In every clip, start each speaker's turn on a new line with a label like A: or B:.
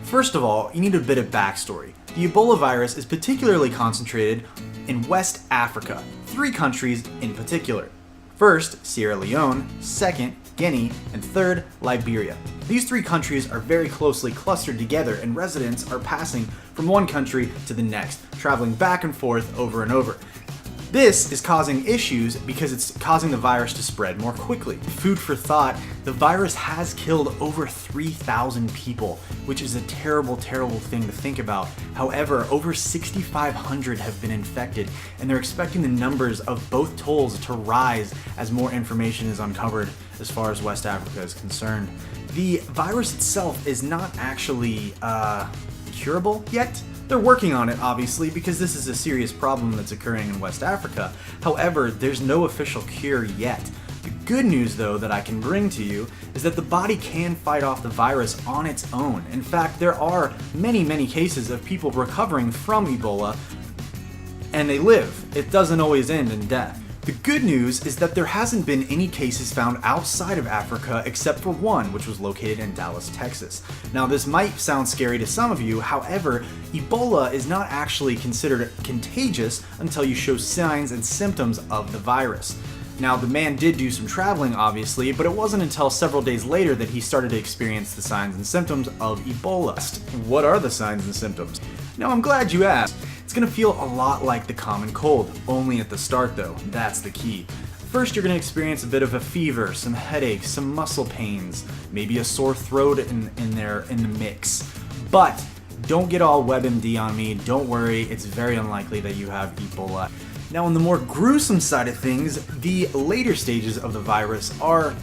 A: First of all, you need a bit of backstory. The Ebola virus is particularly concentrated in West Africa, 3 countries in particular. First, Sierra Leone, second, Guinea, and third, Liberia. These 3 countries are very closely clustered together, and residents are passing from one country to the next, traveling back and forth over and over. This is causing issues because it's causing the virus to spread more quickly. Food for thought, the virus has killed over 3,000 people, which is a terrible, terrible thing to think about. However, over 6,500 have been infected, and they're expecting the numbers of both tolls to rise as more information is uncovered as far as West Africa is concerned. The virus itself is not actually curable yet. They're working on it, obviously, because this is a serious problem that's occurring in West Africa. However, there's no official cure yet. The good news, though, that I can bring to you is that the body can fight off the virus on its own. In fact, there are many, many cases of people recovering from Ebola, and they live. It doesn't always end in death. The good news is that there hasn't been any cases found outside of Africa except for one, which was located in Dallas, Texas. Now, this might sound scary to some of you, however, Ebola is not actually considered contagious until you show signs and symptoms of the virus. Now, the man did do some traveling, obviously, but it wasn't until several days later that he started to experience the signs and symptoms of Ebola. What are the signs and symptoms? Now, I'm glad you asked. It's gonna feel a lot like the common cold, only at the start though. That's the key. First, you're gonna experience a bit of a fever, some headaches, some muscle pains, maybe a sore throat in the mix. But don't get all WebMD on me. Don't worry, it's very unlikely that you have Ebola. Now, on the more gruesome side of things, the later stages of the virus are,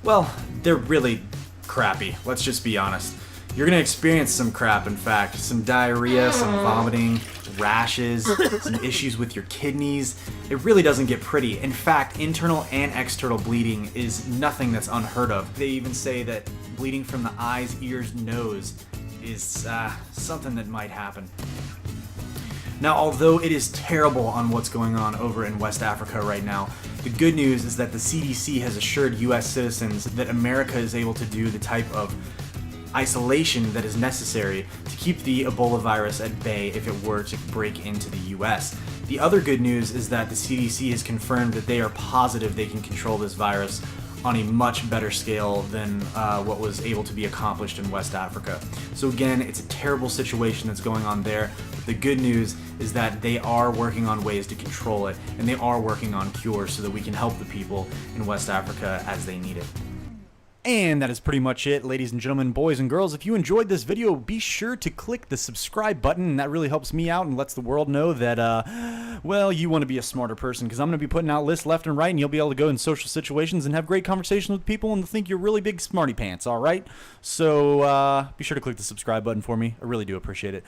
A: well, they're really crappy. Let's just be honest. You're gonna experience some crap, in fact. Some diarrhea, some vomiting, rashes, some issues with your kidneys. It really doesn't get pretty. In fact, internal and external bleeding is nothing that's unheard of. They even say that bleeding from the eyes, ears, nose is something that might happen. Now, although it is terrible on what's going on over in West Africa right now, the good news is that the CDC has assured US citizens that America is able to do the type of isolation that is necessary to keep the Ebola virus at bay if it were to break into the US. The other good news is that the CDC has confirmed that they are positive they can control this virus on a much better scale than what was able to be accomplished in West Africa. So again, it's a terrible situation that's going on there, but the good news is that they are working on ways to control it, and they are working on cures so that we can help the people in West Africa as they need it. And that is pretty much it, ladies and gentlemen, boys and girls. If you enjoyed this video, be sure to click the subscribe button, and that really helps me out and lets the world know that, well, you want to be a smarter person, because I'm going to be putting out lists left and right, and you'll be able to go in social situations and have great conversations with people and think you're really big smarty pants, all right? So be sure to click the subscribe button for me. I really do appreciate it.